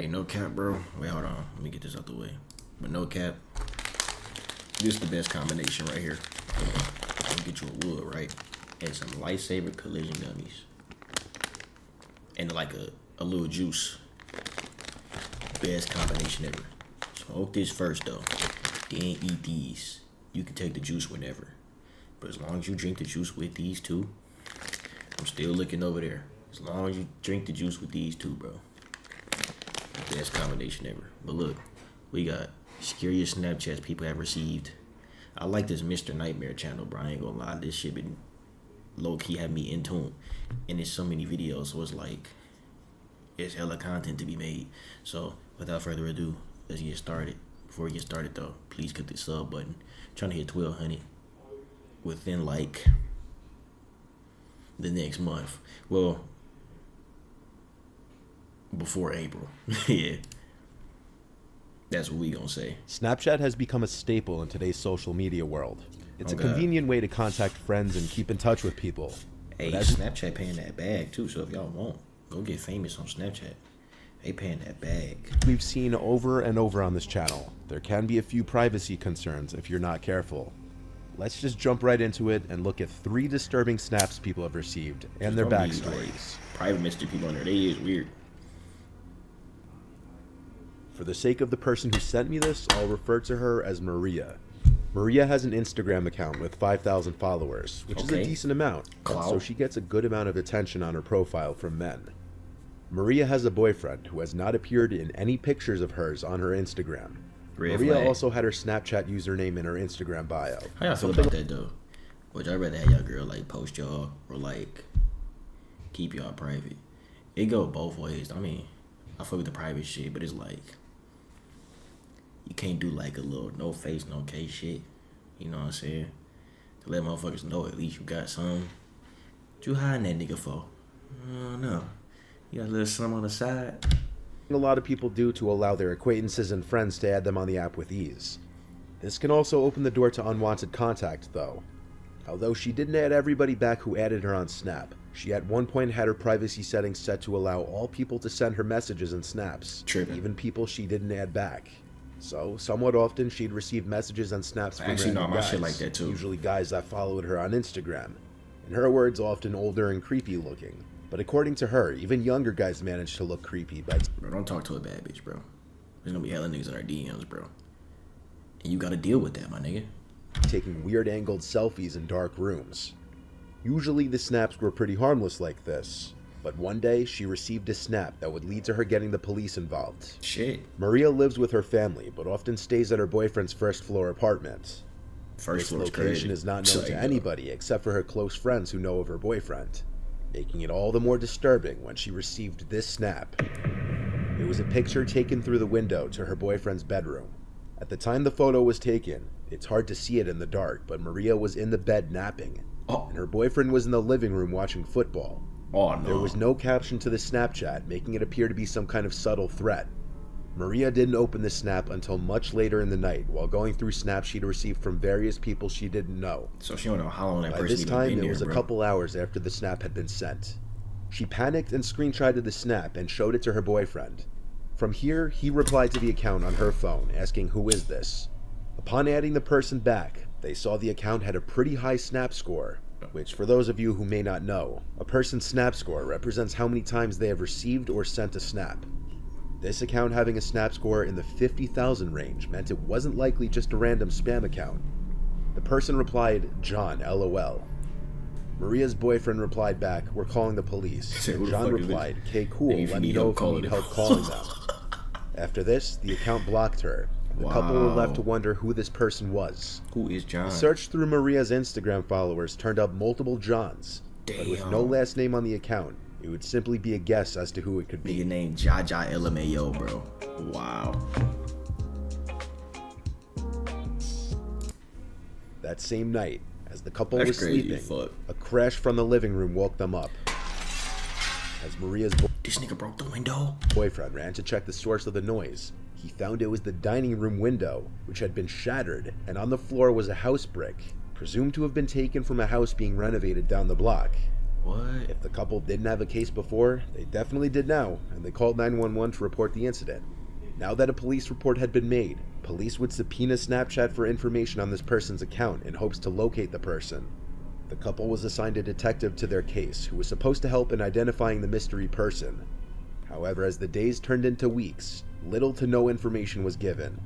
Hey, no cap, bro. Wait, hold on. Let me get this out the way. But no cap, this is the best combination right here. I'm gonna get you a wood, right? And some Lightsaber collision gummies. And like a little juice. Best combination ever. Smoke this first though. Then eat these. You can take the juice whenever. But as long as you drink the juice with these two, I'm still looking over there. As long as you drink the juice with these two, bro. Best combination ever. But look, we got scariest Snapchats people have received. I like this Mr. Nightmare channel, bro. I ain't gonna lie. This shit been low-key have me in tune. And there's so many videos, so it's like, it's hella content to be made. So, without further ado, let's get started. Before we get started, though, please click the sub button. I'm trying to hit 1,200 within, like, the next month. Well, before April. Yeah. That's what we gonna say. Snapchat has become a staple in today's social media world. It's a convenient way to contact friends and keep in touch with people. Hey, Snapchat paying that bag too, so if y'all want, go get famous on Snapchat. They paying that bag. We've seen over and over on this channel, there can be a few privacy concerns if you're not careful. Let's just jump right into it and look at 3 disturbing snaps people have received and their backstories. Private message people on there, they is weird. For the sake of the person who sent me this, I'll refer to her as Maria. Maria has an Instagram account with 5,000 followers, which is a decent amount, so she gets a good amount of attention on her profile from men. Maria has a boyfriend who has not appeared in any pictures of hers on her Instagram. Maria also had her Snapchat username in her Instagram bio. How y'all feel about that though? Would y'all rather have y'all girl like post y'all or like keep y'all private? It go both ways. I mean, I fuck with the private shit, but it's like, you can't do like a little no face, no case shit. You know what I'm saying? To let motherfuckers know at least you got some. What you hiding that nigga for? I don't know. You got a little something on the side? A lot of people do to allow their acquaintances and friends to add them on the app with ease. This can also open the door to unwanted contact though. Although she didn't add everybody back who added her on Snap, she at one point had her privacy settings set to allow all people to send her messages and snaps, even people she didn't add back. So, somewhat often, she'd receive messages and snaps from random guys, shit like that too. Usually guys that followed her on Instagram. In her words, often older and creepy looking. But according to her, even younger guys manage to look creepy. Bro, don't talk to a bad bitch, bro. There's gonna be hella niggas in our DMs, bro. And you gotta deal with that, my nigga. Taking weird angled selfies in dark rooms. Usually the snaps were pretty harmless like this. But one day, she received a snap that would lead to her getting the police involved. Shit. Maria lives with her family, but often stays at her boyfriend's first-floor apartment. This location is not known to anybody except for her close friends who know of her boyfriend, making it all the more disturbing when she received this snap. It was a picture taken through the window to her boyfriend's bedroom. At the time the photo was taken, it's hard to see it in the dark, but Maria was in the bed napping, and her boyfriend was in the living room watching football. Oh, no. There was no caption to the Snapchat, making it appear to be some kind of subtle threat. Maria didn't open the snap until much later in the night, while going through snaps she'd received from various people she didn't know. So she don't know how long that person By this time, been it was there, a couple hours after the snap had been sent. She panicked and screenshotted the snap and showed it to her boyfriend. From here, he replied to the account on her phone, asking who is this. Upon adding the person back, they saw the account had a pretty high snap score, which, for those of you who may not know, a person's snap score represents how many times they have received or sent a snap. This account having a snap score in the 50,000 range meant it wasn't likely just a random spam account. The person replied, "John, LOL." Maria's boyfriend replied back, "We're calling the police." And John replied, "Okay, cool, let me know if you need help calling them." After this, the account blocked her. The couple were left to wonder who this person was. Who is John? A search through Maria's Instagram followers turned up multiple Johns, but with no last name on the account, it would simply be a guess as to who it could be. Nigga named Jaja LMAO, bro. Wow. That same night, as the couple was sleeping, a crash from the living room woke them up. As Maria's this nigga broke the window. Boyfriend ran to check the source of the noise. He found it was the dining room window, which had been shattered, and on the floor was a house brick, presumed to have been taken from a house being renovated down the block. What? If the couple didn't have a case before, they definitely did now, and they called 911 to report the incident. Now that a police report had been made, police would subpoena Snapchat for information on this person's account in hopes to locate the person. The couple was assigned a detective to their case who was supposed to help in identifying the mystery person. However, as the days turned into weeks, little to no information was given.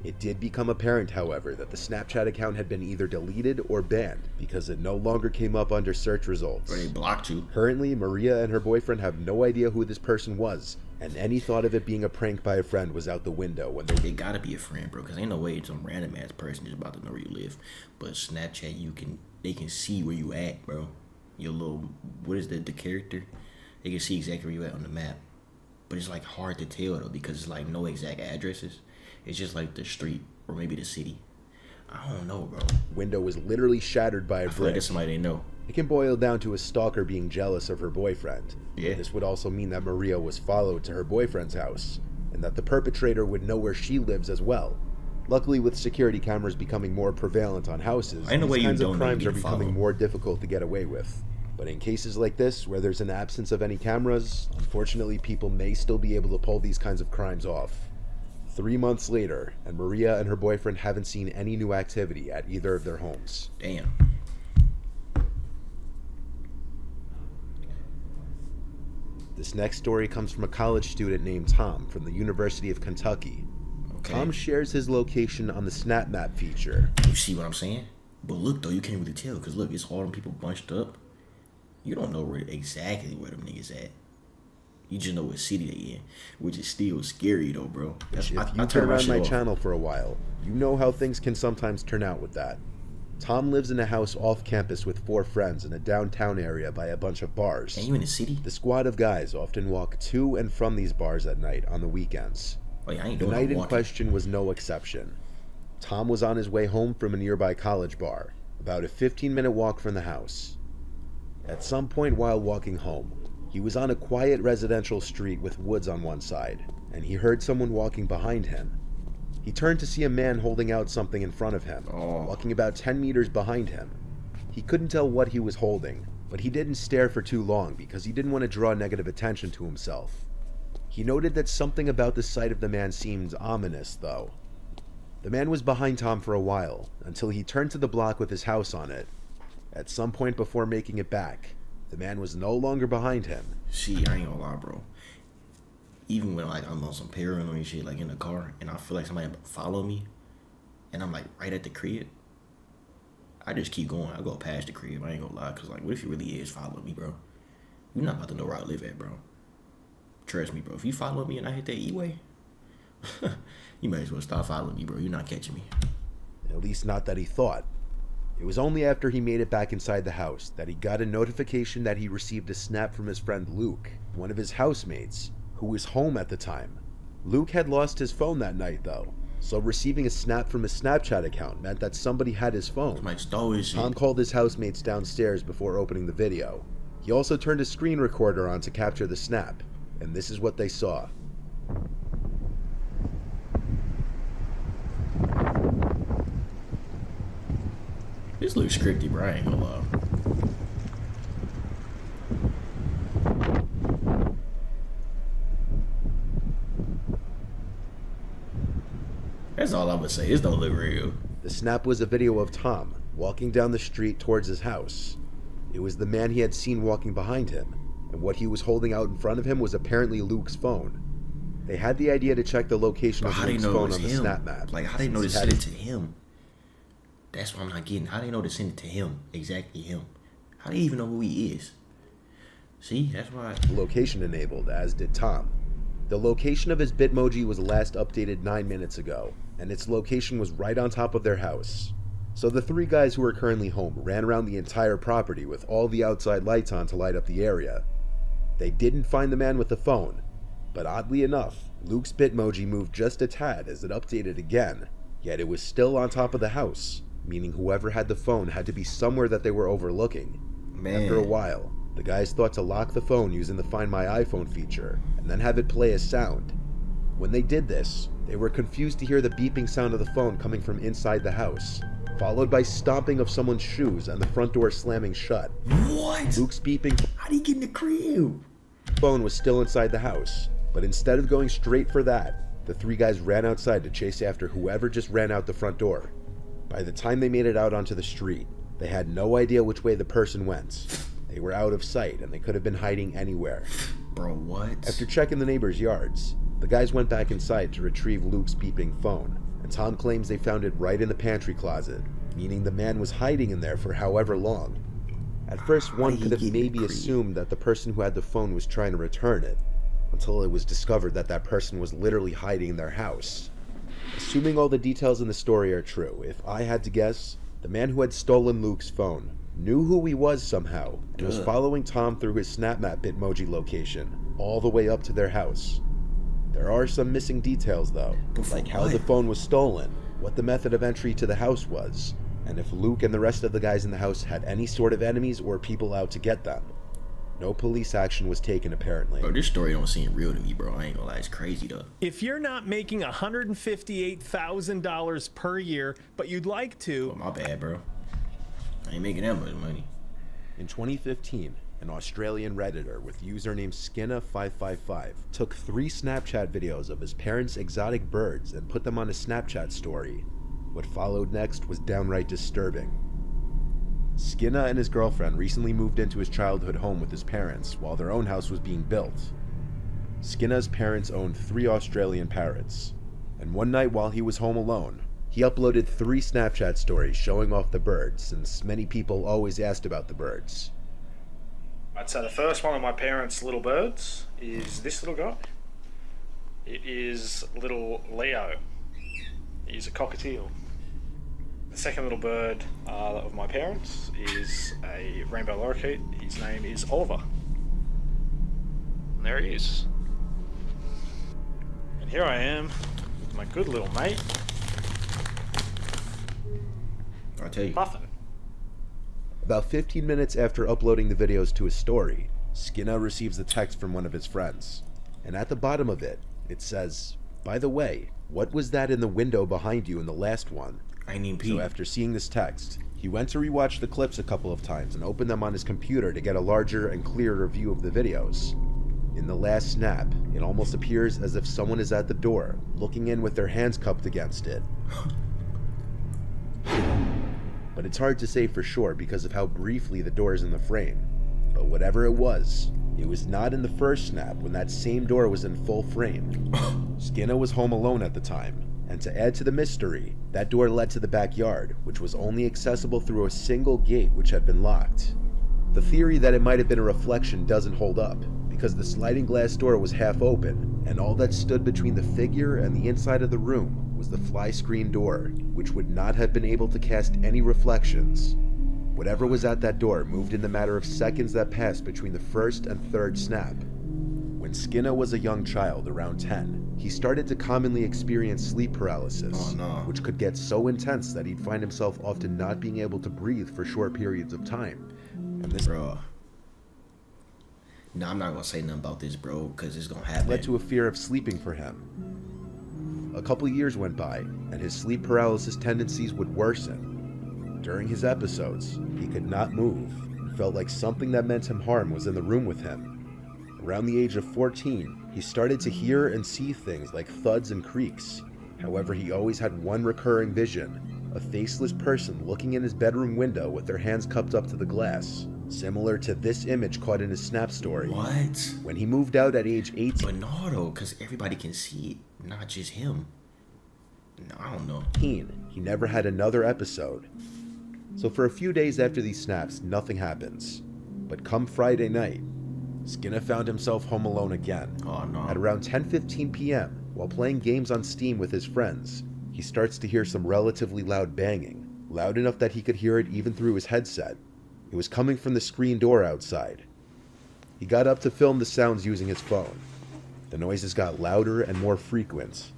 It did become apparent, however, that the Snapchat account had been either deleted or banned because it no longer came up under search results. Or they blocked you. Currently, Maria and her boyfriend have no idea who this person was, and any thought of it being a prank by a friend was out the window when they... It gotta be a friend, bro, because ain't no way some random ass person is about to know where you live. But Snapchat, they can see where you at, bro. Your little, what is that, the character? They can see exactly where you at on the map. But it's like hard to tell though, because it's like no exact addresses. It's just like the street or maybe the city. I don't know, bro. Window was literally shattered by a I feel like brick. it's somebody they know. It can boil down to a stalker being jealous of her boyfriend. Yeah. This would also mean that Maria was followed to her boyfriend's house, and that the perpetrator would know where she lives as well. Luckily, with security cameras becoming more prevalent on houses, Ain't no way these you kinds of don't crimes get are becoming followed. more difficult to get away with. But in cases like this, where there's an absence of any cameras, unfortunately people may still be able to pull these kinds of crimes off. 3 months later, and Maria and her boyfriend haven't seen any new activity at either of their homes. Damn. This next story comes from a college student named Tom from the University of Kentucky. Okay. Tom shares his location on the Snap Map feature. You see what I'm saying? But look though, you can't really tell because look, it's all them people bunched up. You don't know exactly where them niggas at. You just know what city they in, which is still scary though, bro. If you I turn my on shit my off. channel for a while, you know how things can sometimes turn out with that. Tom lives in a house off campus with 4 friends in a downtown area by a bunch of bars. And you in the city? The squad of guys often walk to and from these bars at night on the weekends. Oh yeah, I ain't The doing night no in walking. question was no exception. Tom was on his way home from a nearby college bar, about a 15-minute walk from the house. At some point while walking home, he was on a quiet residential street with woods on one side, and he heard someone walking behind him. He turned to see a man holding out something in front of him, walking about 10 meters behind him. He couldn't tell what he was holding, but he didn't stare for too long because he didn't want to draw negative attention to himself. He noted that something about the sight of the man seemed ominous, though. The man was behind Tom for a while, until he turned to the block with his house on it. At some point before making it back, the man was no longer behind him. See, I ain't gonna lie, bro. Even when like I'm on some paranoid shit, like in the car, and I feel like somebody follow me, and I'm like right at the crib, I just keep going. I go past the crib. I ain't gonna lie, cause like, what if he really is following me, bro? You're not about to know where I live at, bro. Trust me, bro. If you follow me and I hit that E-way, you might as well stop following me, bro. You're not catching me. At least not that he thought. It was only after he made it back inside the house that he got a notification that he received a snap from his friend Luke, one of his housemates, who was home at the time. Luke had lost his phone that night though, so receiving a snap from his Snapchat account meant that somebody had his phone. Somebody stole his shit. Tom called his housemates downstairs before opening the video. He also turned a screen recorder on to capture the snap, and this is what they saw. This looks scripty, bro. I ain't gonna lie. That's all I'm gonna say. This don't look real. The snap was a video of Tom walking down the street towards his house. It was the man he had seen walking behind him, and what he was holding out in front of him was apparently Luke's phone. They had the idea to check the location But of how they Luke's know it phone was on the him? snap map. Like, how they know to since he send had it to him? That's what I'm not getting. How they know to send it to him? Exactly him. How they even know who he is? See, that's why. location enabled, as did Tom. The location of his Bitmoji was last updated 9 minutes ago, and its location was right on top of their house. So the 3 guys who are currently home ran around the entire property with all the outside lights on to light up the area. They didn't find the man with the phone, but oddly enough, Luke's Bitmoji moved just a tad as it updated again, yet it was still on top of the house, meaning whoever had the phone had to be somewhere that they were overlooking. Man. After a while, the guys thought to lock the phone using the Find My iPhone feature, and then have it play a sound. When they did this, they were confused to hear the beeping sound of the phone coming from inside the house. followed by stomping of someone's shoes and the front door slamming shut. What? Luke's beeping How'd he get in the crib? phone was still inside the house, but instead of going straight for that, the three guys ran outside to chase after whoever just ran out the front door. By the time they made it out onto the street, they had no idea which way the person went. They were out of sight and they could have been hiding anywhere. Bro, what? After checking the neighbors' yards, the guys went back inside to retrieve Luke's beeping phone, and Tom claims they found it right in the pantry closet, meaning the man was hiding in there for however long. At first, one could have maybe assumed that the person who had the phone was trying to return it, until it was discovered that that person was literally hiding in their house. Assuming all the details in the story are true, if I had to guess, the man who had stolen Luke's phone knew who he was somehow, and was following Tom through his SnapMap Bitmoji location, all the way up to their house. There are some missing details though, like how the phone was stolen, what the method of entry to the house was, and if Luke and the rest of the guys in the house had any sort of enemies or people out to get them. No police action was taken apparently. Bro, this story don't seem real to me, bro. I ain't gonna lie, it's crazy though. If you're not making $158,000 per year, but you'd like to... Oh, my bad, bro. I ain't making that much money. In 2015, an Australian Redditor with username Skinna555 took 3 Snapchat videos of his parents' exotic birds and put them on a Snapchat story. What followed next was downright disturbing. Skinna and his girlfriend recently moved into his childhood home with his parents while their own house was being built. Skinna's parents owned 3 Australian parrots, and one night while he was home alone, he uploaded 3 Snapchat stories showing off the birds, since many people always asked about the birds. I'd say the first one of my parents' little birds is this little guy. It is little Leo. He's a cockatiel. The second little bird of my parents is a rainbow lorikeet. His name is Oliver. And there he is. And here I am with my good little mate, I'll tell you. Muffin. About 15 minutes after uploading the videos to his story, Skinna receives a text from one of his friends. And at the bottom of it, it says, "By the way, what was that in the window behind you in the last one?" I ain't even pee. So after seeing this text, he went to rewatch the clips a couple of times and opened them on his computer to get a larger and clearer view of the videos. In the last snap, it almost appears as if someone is at the door, looking in with their hands cupped against it. But it's hard to say for sure because of how briefly the door is in the frame. But whatever it was not in the first snap when that same door was in full frame. Skinna was home alone at the time, and to add to the mystery, that door led to the backyard, which was only accessible through a single gate which had been locked. The theory that it might have been a reflection doesn't hold up, because the sliding glass door was half open, and all that stood between the figure and the inside of the room was the fly screen door, which would not have been able to cast any reflections. Whatever was at that door moved in the matter of seconds that passed between the first and third snap. When Skinna was a young child, around 10, he started to commonly experience sleep paralysis, which could get so intense that he'd find himself often not being able to breathe for short periods of time. And this Bro. No, I'm not gonna say nothing about this, bro, because it's gonna happen. led to a fear of sleeping for him. A couple years went by, and his sleep paralysis tendencies would worsen. During his episodes, he could not move, and felt like something that meant him harm was in the room with him. Around the age of 14, he started to hear and see things like thuds and creaks. However, he always had one recurring vision, a faceless person looking in his bedroom window with their hands cupped up to the glass, similar to this image caught in his Snap story. What? When he moved out at age 18, But no, though, because everybody can see it, not just him. No, I don't know. he never had another episode. So for a few days after these snaps, nothing happens. But come Friday night, Skinna found himself home alone again. Oh, no. At around 10:15 p.m., while playing games on Steam with his friends, he starts to hear some relatively loud banging, loud enough that he could hear it even through his headset. It was coming from the screen door outside. He got up to film the sounds using his phone. The noises got louder and more frequent.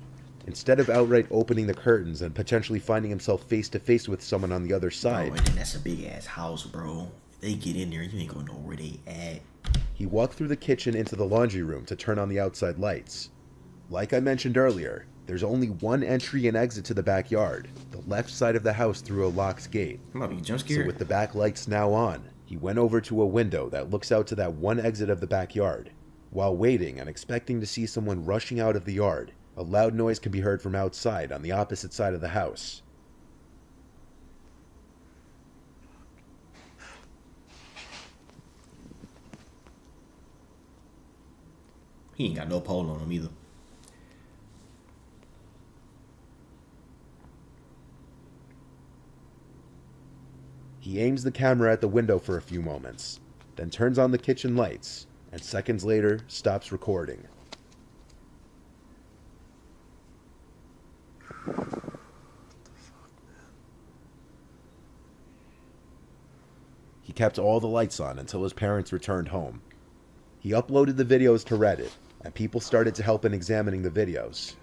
Instead of outright opening the curtains and potentially finding himself face to face with someone on the other side, Bro, and then that's a big ass house, bro. If they get in there, you ain't gonna know where they at. he walked through the kitchen into the laundry room to turn on the outside lights. Like I mentioned earlier, There's only one entry and exit to the backyard, the left side of the house through a locked gate. I'm about to be jump So scared. with the back lights now on, he went over to a window that looks out to that one exit of the backyard. While waiting and expecting to see someone rushing out of the yard, a loud noise can be heard from outside on the opposite side of the house. He ain't got no pole on him either. He aims the camera at the window for a few moments, then turns on the kitchen lights, and seconds later stops recording. He kept all the lights on until his parents returned home. He uploaded the videos to Reddit, and people started to help in examining the videos.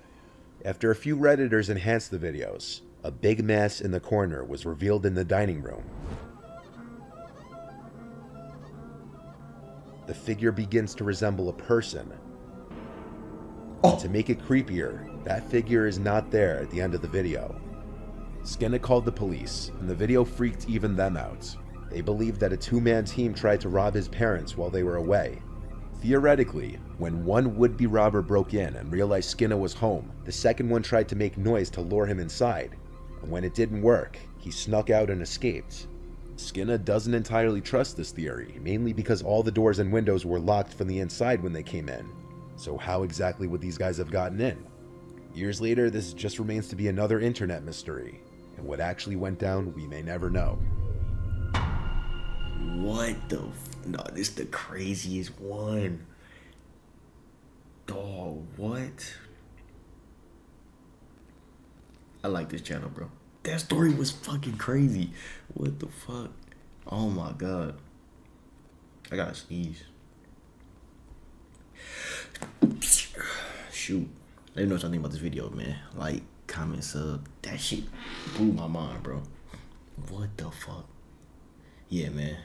After a few Redditors enhanced the videos, a big mess in the corner was revealed in the dining room. The figure begins to resemble a person. Oh. To make it creepier, that figure is not there at the end of the video. Skinner called the police, and the video freaked even them out. They believed that a two-man team tried to rob his parents while they were away. Theoretically, when one would-be robber broke in and realized Skinner was home, the second one tried to make noise to lure him inside. And when it didn't work, he snuck out and escaped. Skinner doesn't entirely trust this theory, mainly because all the doors and windows were locked from the inside when they came in. So how exactly would these guys have gotten in? Years later, this just remains to be another internet mystery, and what actually went down, we may never know. What the no, this is the craziest one. Dog, what? I like this channel, bro. That story was fucking crazy. What the fuck? Oh my god. I gotta sneeze. Shoot. Let me know what y'all think about this video, man. Like, comment, sub. That shit blew my mind, bro. What the fuck? Yeah, man.